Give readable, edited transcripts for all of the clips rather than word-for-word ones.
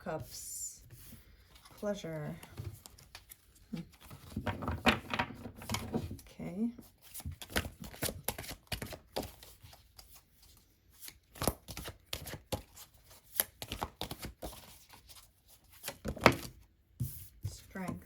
Cups, pleasure. Okay. Strength.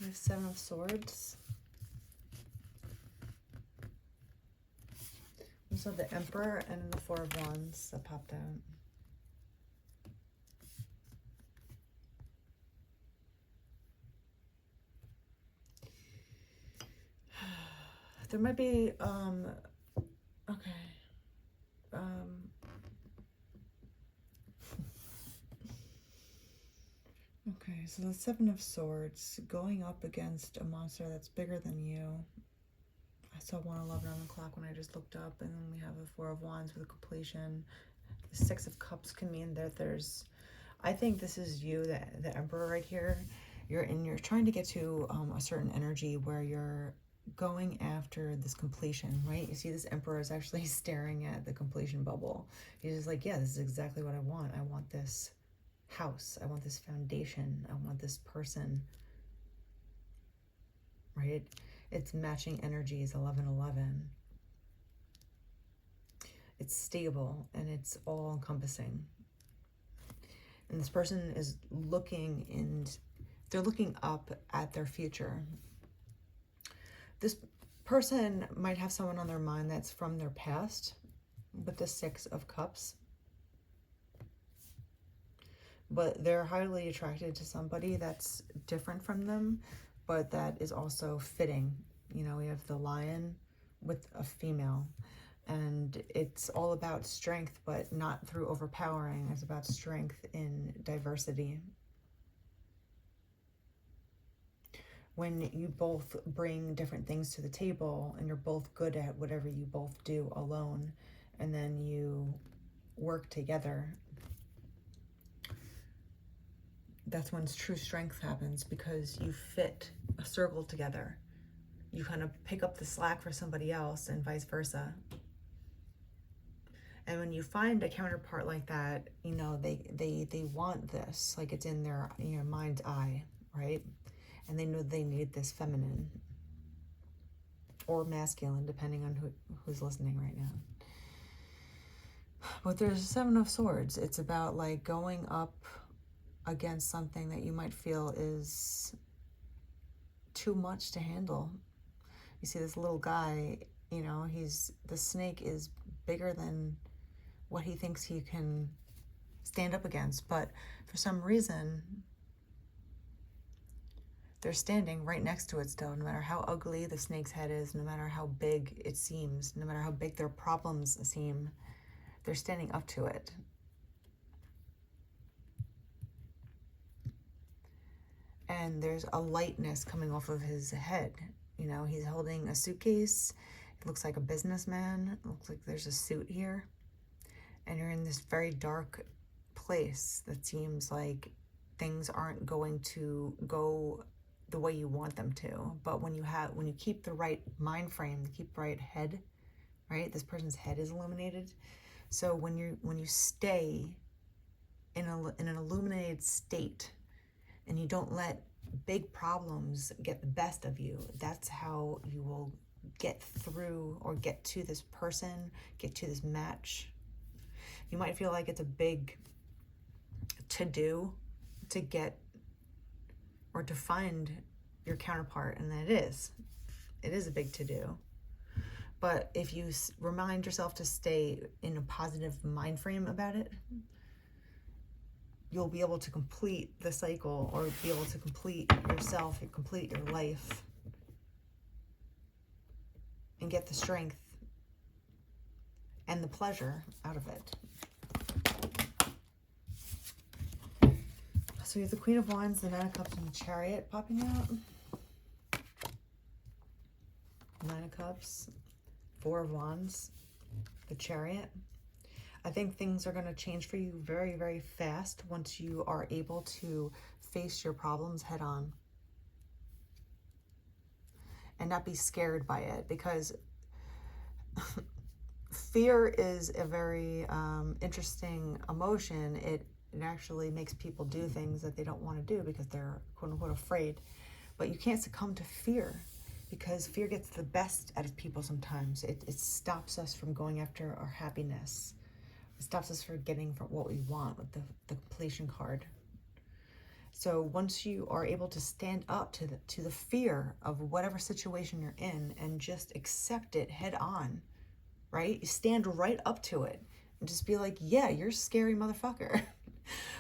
The Seven of Swords. Also the Emperor and the Four of Wands that popped out. There might be, okay. Okay, so the Seven of Swords, going up against a monster that's bigger than you. I saw 1:11 on the clock when I just looked up, and then we have the Four of Wands with a completion. The Six of Cups can mean that there's, I think this is you, the Emperor right here. You're trying to get to a certain energy where you're going after this completion, right? You see this Emperor is actually staring at the completion bubble. He's just like, yeah, this is exactly what I want. I want this house. I want this foundation. I want this person, right? It's matching energies, 11:11. It's stable and it's all encompassing. And this person is looking, and they're looking up at their future. This person might have someone on their mind that's from their past with the Six of Cups. But they're highly attracted to somebody that's different from them, but that is also fitting. You know, we have the Lion with a female, and it's all about strength, but not through overpowering. It's about strength in diversity. When you both bring different things to the table and you're both good at whatever you both do alone, and then you work together, that's when true strength happens, because you fit a circle together. You kind of pick up the slack for somebody else and vice versa. And when you find a counterpart like that, you know, they want this, like it's in their mind's eye, right? And they know they need this feminine or masculine, depending on who's listening right now. But there's a Seven of Swords. It's about like going up against something that you might feel is too much to handle. You see this little guy, you know, the snake is bigger than what he thinks he can stand up against, but for some reason they're standing right next to it still. No matter how ugly the snake's head is, no matter how big it seems, no matter how big their problems seem, they're standing up to it. And there's a lightness coming off of his head. You know, he's holding a suitcase. It looks like a businessman. It looks like there's a suit here. And you're in this very dark place that seems like things aren't going to go the way you want them to. But when you keep the right mind frame, keep the right head, right? This person's head is illuminated. So when you stay in an illuminated state, and you don't let big problems get the best of you, that's how you will get through or get to this person, get to this match. You might feel like it's a big to-do to get or to find your counterpart, and it is. It is a big to-do. But if you remind yourself to stay in a positive mind frame about it, you'll be able to complete the cycle, or be able to complete yourself, complete your life, and get the strength and the pleasure out of it. So you have the Queen of Wands, the Nine of Cups, and the Chariot popping out. Nine of Cups, Four of Wands, the Chariot. I think things are going to change for you very, very fast once you are able to face your problems head on and not be scared by it, because fear is a very interesting emotion. It actually makes people do things that they don't want to do because they're quote unquote afraid. But you can't succumb to fear, because fear gets the best out of people sometimes. It stops us from going after our happiness. It stops us from getting from what we want with the completion card. So once you are able to stand up to the fear of whatever situation you're in and just accept it head on, right? You stand right up to it and just be like, yeah, you're a scary motherfucker.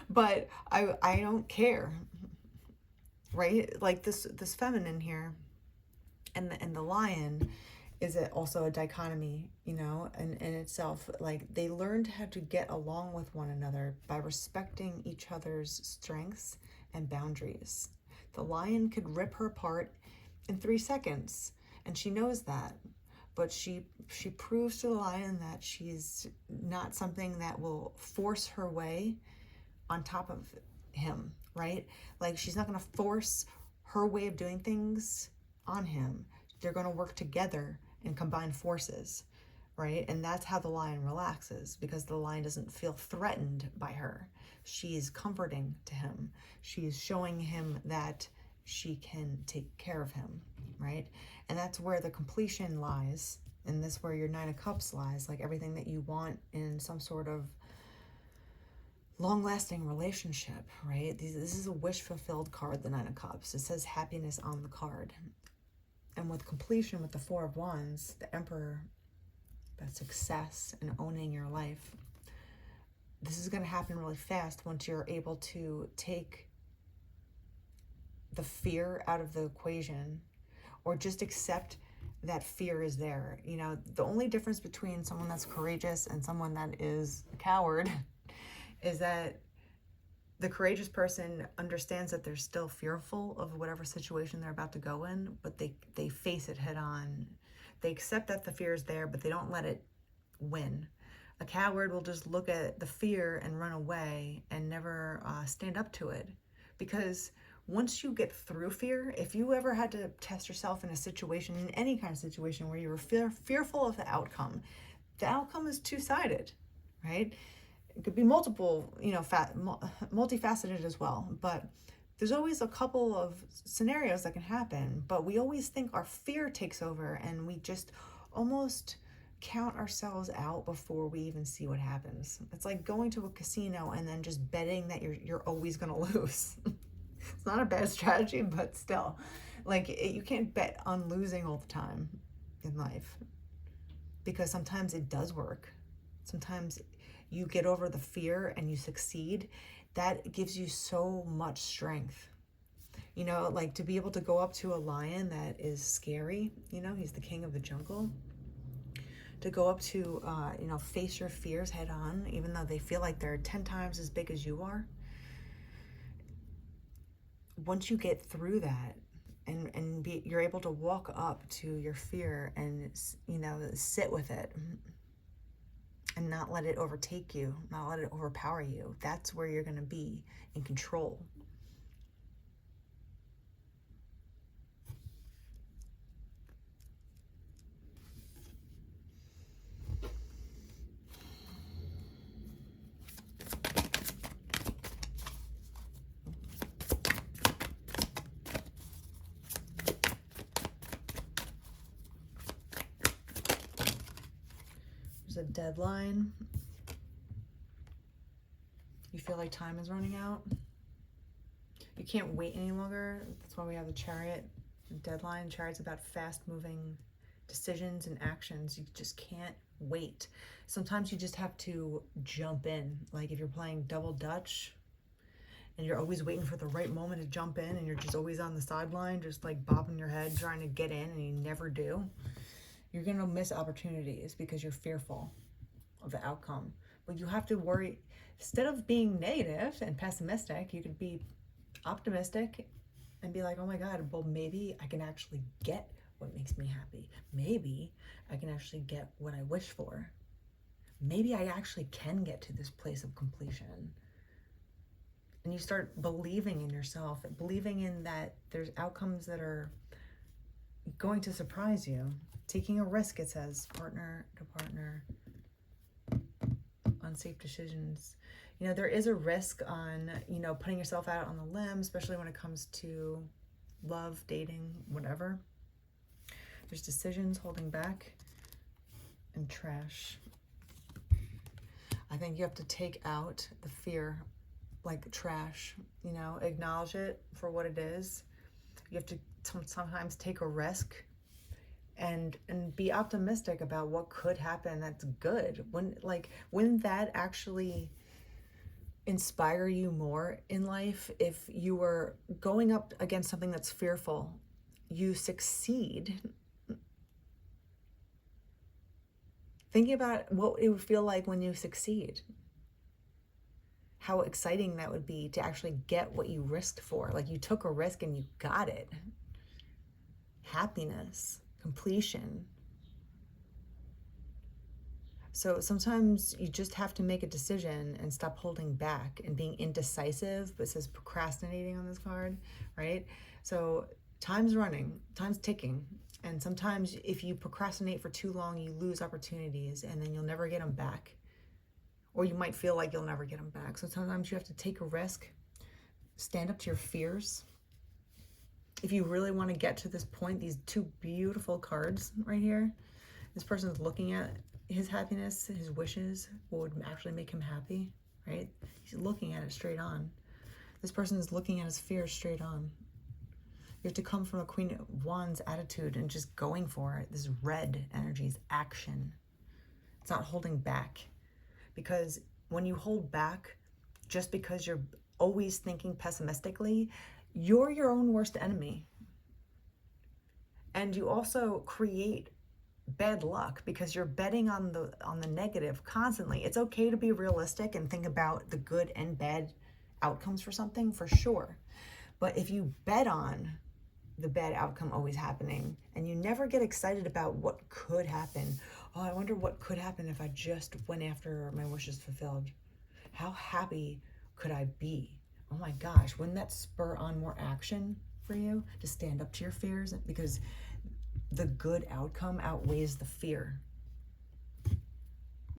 But I don't care, right? Like this feminine here and the lion is also a dichotomy, you know, in itself. Like they learned how to get along with one another by respecting each other's strengths and boundaries. The lion could rip her apart in 3 seconds, and she knows that. But she proves to the lion that she's not something that will force her way on top of him, right? Like she's not going to force her way of doing things on him. They're going to work together and combine forces, right? And that's how the lion relaxes, because the lion doesn't feel threatened by her. She's comforting to him. She's showing him that she can take care of him, right? And that's where the completion lies, and this where your 9 of Cups lies, like everything that you want in some sort of long-lasting relationship, right? This is a wish-fulfilled card, the 9 of Cups. It says happiness on the card. And with completion, with the 4 of Wands, the Emperor, that success and owning your life. This is going to happen really fast once you're able to take the fear out of the equation, or just accept that fear is there. You know, the only difference between someone that's courageous and someone that is a coward is that the courageous person understands that they're still fearful of whatever situation they're about to go in, but they face it head on. They accept that the fear is there, but they don't let it win. A coward will just look at the fear and run away and never stand up to it. Because once you get through fear, if you ever had to test yourself in a situation, in any kind of situation where you were fearful of the outcome is two-sided, right? It could be multiple, you know, multifaceted as well. But there's always a couple of scenarios that can happen. But we always think our fear takes over, and we just almost count ourselves out before we even see what happens. It's like going to a casino and then just betting that you're always going to lose. It's not a bad strategy, but still, like you can't bet on losing all the time in life, because sometimes it does work. Sometimes you get over the fear and you succeed. That gives you so much strength. You know, like to be able to go up to a lion that is scary, you know, he's the king of the jungle. To go up to, you know, face your fears head on, even though they feel like they're 10 times as big as you are. Once you get through that and you're able to walk up to your fear and, you know, sit with it and not let it overtake you, not let it overpower you, that's where you're going to be in control. A deadline. You feel like time is running out. You can't wait any longer. That's why we have the Chariot deadline. Chariot's about fast moving decisions and actions. You just can't wait. Sometimes you just have to jump in. Like if you're playing double Dutch and you're always waiting for the right moment to jump in, and you're just always on the sideline, just like bobbing your head trying to get in, and you never do. You're going to miss opportunities because you're fearful of the outcome. But you have to worry. Instead of being negative and pessimistic, you could be optimistic and be like, oh my God, well, maybe I can actually get what makes me happy. Maybe I can actually get what I wish for. maybe I actually can get to this place of completion. And you start believing in yourself, believing in that there's outcomes that are going to surprise you. Taking a risk, it says, partner to partner, unsafe decisions. You know, there is a risk on, you know, putting yourself out on the limb, especially when it comes to love, dating, whatever. There's decisions holding back, and trash. I think you have to take out the fear like trash, you know, acknowledge it for what it is. You have to sometimes take a risk and be optimistic about what could happen that's good. Wouldn't that actually inspire you more in life if you were going up against something that's fearful, you succeed? Thinking about what it would feel like when you succeed. How exciting that would be to actually get what you risked for. Like, you took a risk and you got it. Happiness, completion. So sometimes you just have to make a decision and stop holding back and being indecisive, but it says procrastinating on this card, right? So time's running, time's ticking. And sometimes if you procrastinate for too long, you lose opportunities and then you'll never get them back. Or you might feel like you'll never get them back. So sometimes you have to take a risk, stand up to your fears. If you really want to get to this point, these two beautiful cards right here, this person's looking at his happiness, his wishes, what would actually make him happy, right? He's looking at it straight on. This person is looking at his fears straight on. You have to come from a Queen of Wands attitude and just going for it. This red energy is action. It's not holding back. Because when you hold back, just because you're always thinking pessimistically, you're your own worst enemy. And you also create bad luck because you're betting on the negative constantly. It's okay to be realistic and think about the good and bad outcomes for something, for sure. But if you bet on the bad outcome always happening and you never get excited about what could happen, oh, I wonder what could happen if I just went after my wishes fulfilled. How happy could I be? Oh my gosh, wouldn't that spur on more action for you to stand up to your fears? Because the good outcome outweighs the fear.